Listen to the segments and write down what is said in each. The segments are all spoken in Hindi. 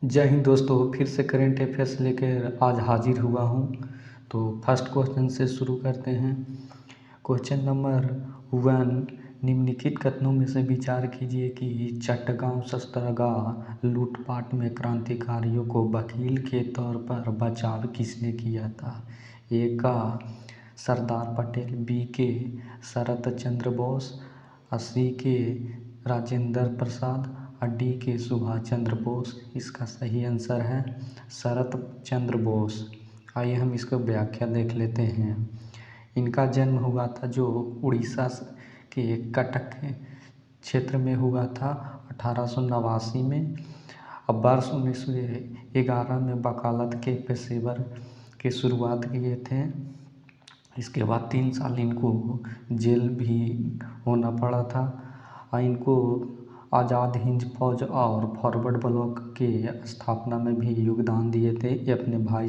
जय हिंद दोस्तों, फिर से करेंट अफेयर्स लेकर आज हाजिर हुआ हूँ। तो फर्स्ट क्वेश्चन से शुरू करते हैं। क्वेश्चन नंबर 1, निम्नलिखित कथनों में से विचार कीजिए कि चट्टगांव शस्त्रागार लूटपाट में क्रांतिकारियों को वकील के तौर पर बचाव किसने किया था। ए का सरदार पटेल, बी के शरत चंद्र बोस, सी के राजेंद्र प्रसाद और डी के सुभाष चंद्र बोस। इसका सही आंसर है शरत चंद्र बोस। आइए हम इसको व्याख्या देख लेते हैं। इनका जन्म हुआ था जो उड़ीसा के कटक क्षेत्र में हुआ था 1889 में। अब वर्ष 1911 में वकालत के पेशेवर की शुरुआत किए थे। इसके बाद 3 साल इनको जेल भी होना पड़ा था और इनको आज़ाद हिंद फौज और फॉरवर्ड ब्लॉक के स्थापना में भी योगदान दिए थे। ये अपने भाई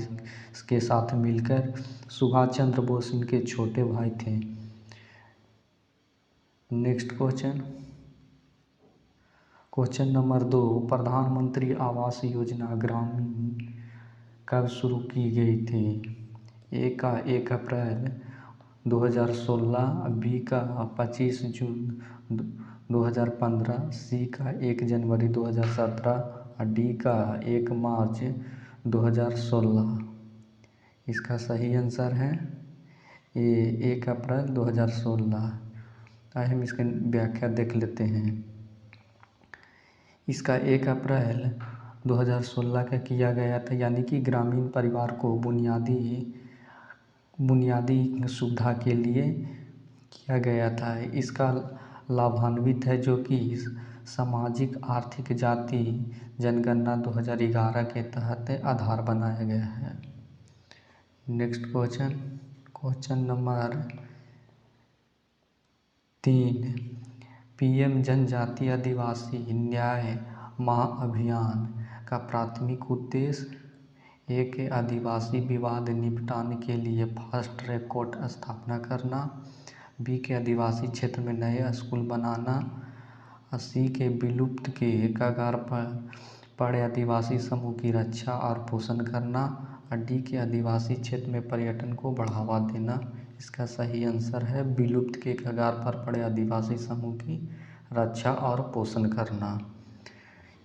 के साथ मिलकर। सुभाष चंद्र बोस इनके छोटे भाई थे। नेक्स्ट क्वेश्चन नंबर 2, प्रधानमंत्री आवास योजना ग्रामीण कब शुरू की गई थी। ए का 1 अप्रैल 2016, बी का 25 जून 2015, सी का 1 जनवरी 2017 और डी का 1 मार्च 2016। इसका सही आंसर है 1 अप्रैल 2016। आइए हम इसकी व्याख्या देख लेते हैं। इसका 1 अप्रैल 2016 का किया गया था, यानी कि ग्रामीण परिवार को बुनियादी सुविधा के लिए किया गया था। इसका लाभान्वित है जो कि सामाजिक आर्थिक जाति जनगणना 2011 के तहत आधार बनाया गया है। नेक्स्ट क्वेश्चन नंबर 3, पीएम जनजातीय आदिवासी न्याय महाअभियान का प्राथमिक उद्देश्य। ए के आदिवासी विवाद निपटान के लिए फास्ट ट्रैक कोर्ट स्थापना करना, बी के आदिवासी क्षेत्र में नए स्कूल बनाना, सी के विलुप्त के कगार पर पड़े आदिवासी समूह की रक्षा और पोषण करना और डी के आदिवासी क्षेत्र में पर्यटन को बढ़ावा देना। इसका सही आंसर है विलुप्त के कगार पर पड़े आदिवासी समूह की रक्षा और पोषण करना।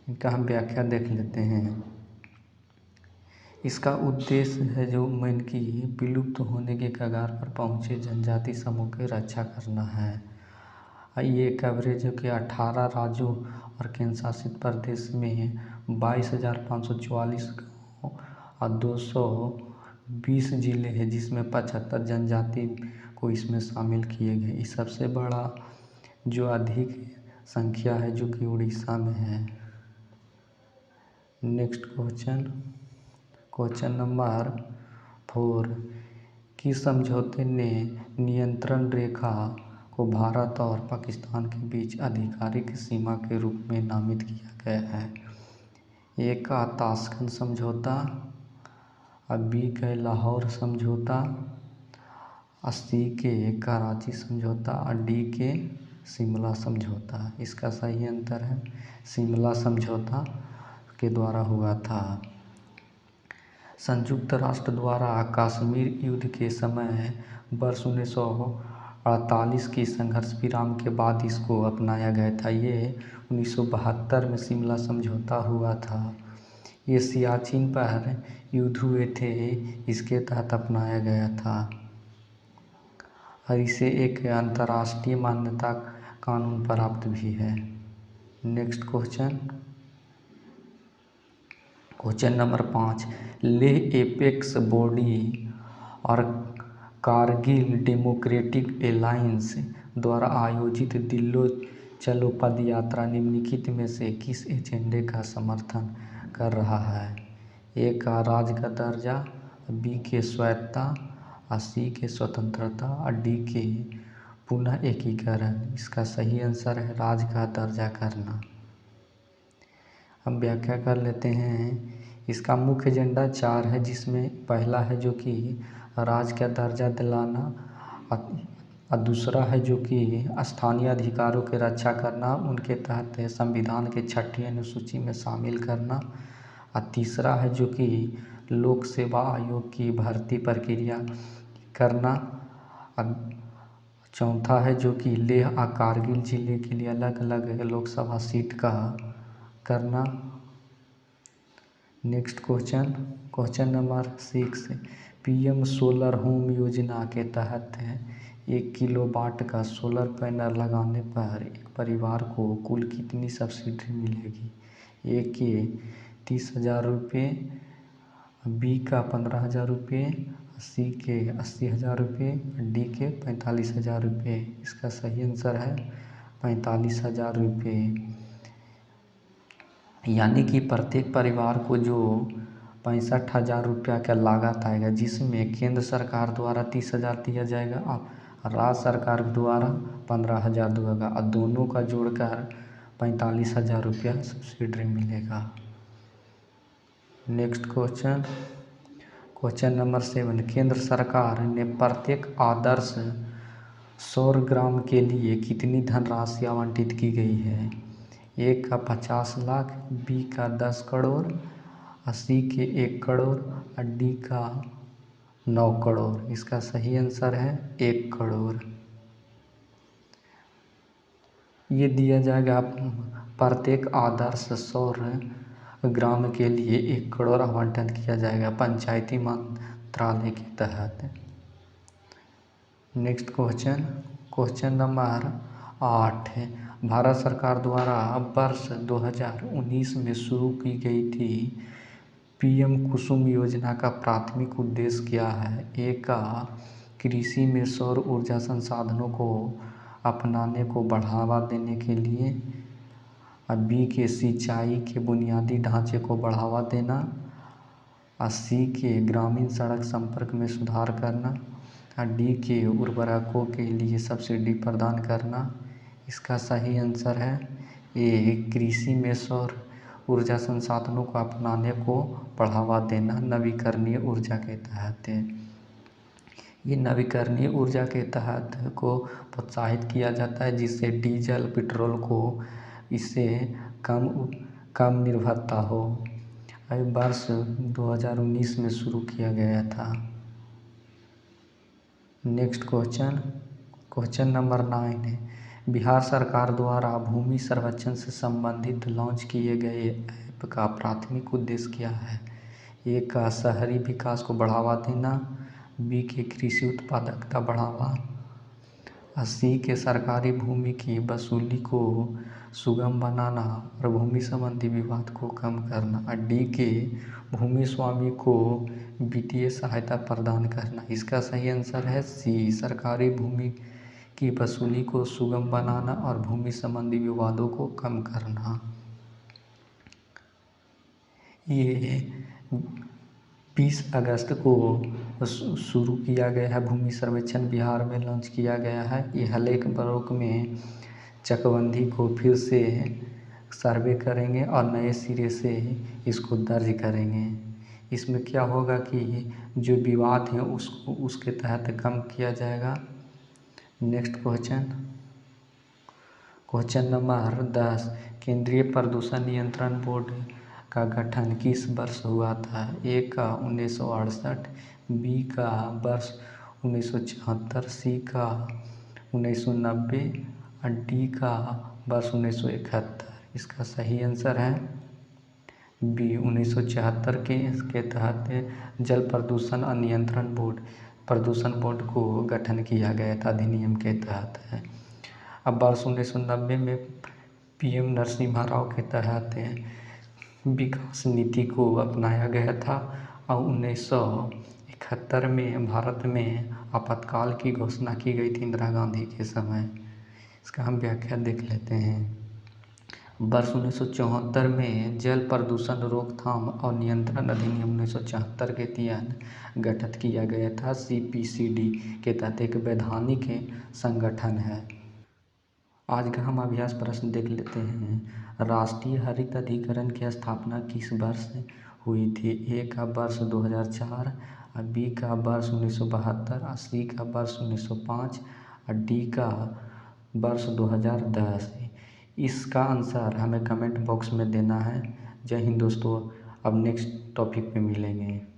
इनका हम व्याख्या देख लेते हैं। इसका उद्देश्य है जो मेन की विलुप्त होने के कगार पर पहुँचे जनजाति समूह की रक्षा करना है। ये कवरेज के 18 राज्यों और केंद्र शासित प्रदेश में 22,544 गाँव और 220 जिले हैं, जिसमें 75 जनजाति को इसमें शामिल किए गए। इस सबसे बड़ा जो अधिक संख्या है जो कि उड़ीसा में है। नेक्स्ट क्वेश्चन नंबर 4, किस समझौते ने नियंत्रण रेखा को भारत और पाकिस्तान के बीच आधिकारिक सीमा के रूप में नामित किया गया है। ए का ताशकंद समझौता, बी के लाहौर समझौता, सी के कराची समझौता और डी के शिमला समझौता। इसका सही आंसर है शिमला समझौता के द्वारा हुआ था। संयुक्त राष्ट्र द्वारा कश्मीर युद्ध के समय वर्ष 1948 की संघर्ष विराम के बाद इसको अपनाया गया था। ये 1972 में शिमला समझौता हुआ था। ये सियाचिन पर युद्ध हुए थे, इसके तहत अपनाया गया था और इसे एक अंतर्राष्ट्रीय मान्यता कानून प्राप्त भी है। Next question number 5, Leh apex body और कारगिल डेमोक्रेटिक एलायंस द्वारा आयोजित दिल्ली चलो पदयात्रा निम्नलिखित में से किस एजेंडे का समर्थन कर रहा है। ए का राज्य का दर्जा, बी के स्वायत्तता, सी के स्वतंत्रता और डी के पुनः एकीकरण। इसका सही आंसर है राज्य का दर्जा करना। हम व्याख्या कर लेते हैं। इसका मुख्य एजेंडा 4 है, जिसमें पहला है जो कि राज्य का दर्जा दिलाना और दूसरा है जो कि स्थानीय अधिकारों की रक्षा करना, उनके तहत संविधान के 6ठी अनुसूची में शामिल करना और तीसरा है जो कि लोक सेवा आयोग की भर्ती प्रक्रिया करना। और चौथा है जो कि लेह और कारगिल जिले के लिए अलग अलग लोकसभा सीट का करना। Next question number 6, PM solar home योजना के तहत 1 किलोवाट का सोलर पैनल लगाने पर एक परिवार को कुल कितनी सब्सिडी मिलेगी? ए के 30,000 रुपये, बी का 15,000 रुपये, सी के 80,000 रुपये, डी के 45,000 रुपये। इसका सही आंसर है 45,000 रुपये। यानी कि प्रत्येक परिवार को जो 65,000 रुपया का लागत आएगा, जिसमें केंद्र सरकार द्वारा 30,000 दिया जाएगा और राज्य सरकार द्वारा 15,000 देगा और दोनों का जोड़कर 45,000 रुपया सब्सिडी मिलेगा। नेक्स्ट क्वेश्चन नंबर 7, केंद्र सरकार ने प्रत्येक आदर्श सौर ग्राम के लिए कितनी धनराशि आवंटित की गई है? ए का 50 लाख, बी का 10 करोड़, सी के 1 करोड़ और डी का 9 करोड़। इसका सही आंसर है 1 करोड़। ये दिया जाएगा प्रत्येक आदर्श सौर ग्राम के लिए 1 करोड़ आवंटन किया जाएगा पंचायती मंत्रालय के तहत। नेक्स्ट क्वेश्चन नंबर 8 है, भारत सरकार द्वारा वर्ष 2019 में शुरू की गई थी पीएम कुसुम योजना का प्राथमिक उद्देश्य क्या है? ए का कृषि में सौर ऊर्जा संसाधनों को अपनाने को बढ़ावा देने के लिए, बी के सिंचाई के बुनियादी ढांचे को बढ़ावा देना, सी के ग्रामीण सड़क संपर्क में सुधार करना, डी के उर्वरकों के लिए सब्सिडी प्रदान करना। इसका सही आंसर है ए, कृषि में सौर ऊर्जा संसाधनों को अपनाने को बढ़ावा देना नवीकरणीय ऊर्जा के तहत। ये नवीकरणीय ऊर्जा के तहत को प्रोत्साहित किया जाता है, जिससे डीजल पेट्रोल को इससे कम निर्भरता हो। वर्ष 2019 में शुरू किया गया था। नेक्स्ट क्वेश्चन नंबर 9 है, बिहार सरकार द्वारा भूमि सर्वेक्षण से संबंधित लॉन्च किए गए ऐप का प्राथमिक उद्देश्य क्या है? ए का शहरी विकास को बढ़ावा देना, बी के कृषि उत्पादकता बढ़ावा, सी के सरकारी भूमि की वसूली को सुगम बनाना और भूमि संबंधी विवाद को कम करना, और डी के भूमि स्वामी को वित्तीय सहायता प्रदान करना। इसका सही आंसर है सी, सरकारी भूमि की वसूली को सुगम बनाना और भूमि संबंधी विवादों को कम करना। ये 20 अगस्त को शुरू किया गया है, भूमि सर्वेक्षण बिहार में लॉन्च किया गया है। ये हरेक ब्लॉक में चकबंदी को फिर से सर्वे करेंगे और नए सिरे से इसको दर्ज करेंगे। इसमें क्या होगा कि जो विवाद हैं उसको उसके तहत कम किया जाएगा। नेक्स्ट क्वेश्चन नंबर 10, केंद्रीय प्रदूषण नियंत्रण बोर्ड का गठन किस वर्ष हुआ था? ए का 1968, बी का वर्ष 1974, सी का 1990 और डी का वर्ष 1971। इसका सही आंसर है बी, 1974 के तहत जल प्रदूषण और नियंत्रण बोर्ड प्रदूषण बोर्ड को गठन किया गया था अधिनियम के तहत है। अब वर्ष 1990 में पीएम नरसिम्हा राव के तहत विकास नीति को अपनाया गया था और 1971 में भारत में आपातकाल की घोषणा की गई थी इंदिरा गांधी के समय। इसका हम व्याख्या देख लेते हैं। वर्ष 1974 में जल प्रदूषण रोकथाम और नियंत्रण अधिनियम 1974 के तहत गठित किया गया था। CPCD के तहत एक वैधानिक संगठन है। आज का हम अभ्यास प्रश्न देख लेते हैं। राष्ट्रीय हरित अधिकरण की स्थापना किस वर्ष हुई थी? ए का वर्ष 2004, बी का वर्ष 1972, सी का वर्ष 1905 और डी का वर्ष 2010। इसका आंसर हमें कमेंट बॉक्स में देना है। जय हिंद दोस्तों। अब नेक्स्ट टॉपिक पे मिलेंगे।